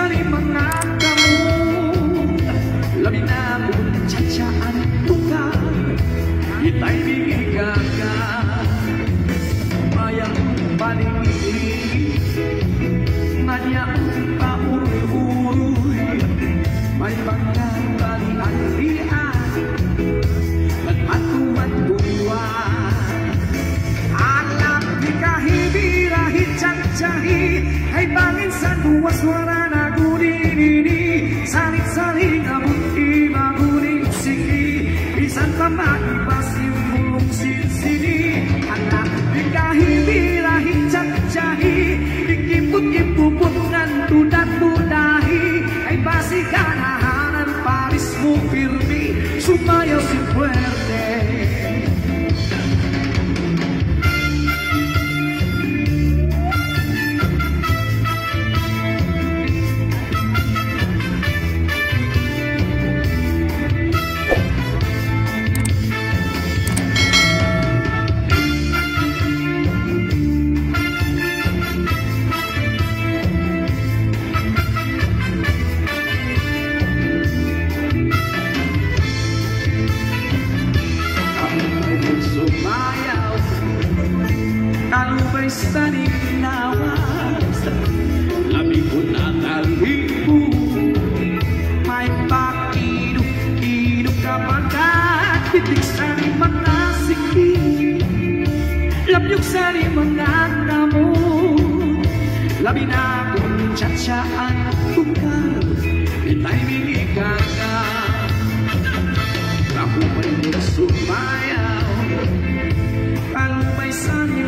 saling mengatamu. Lebih namun cacaan tukar Itai bigi gagah Mayang paling ini Nganya umpa urui-urui May bangga bali alian Dan batu-batuan Alam dikahi birahi cacahi Hai bangin san buah suara nagu dini Saling-saling ngabuti baguni siki Bisan pamagi pasim bulung sini Anak dikahi birahi cacahi Dikiput-kipuput ngantu datu-dahi Hai basi kanahanan parismu firmi Supaya si fuerte Pesta di nawas Labi ko natalibu May pakiduk kapagkat Titik sari manasiki Labyok sari mengatamu Labi na kong cacaan tukar Itay minigagak Ako may nagsumayaw Kalupay sa'yo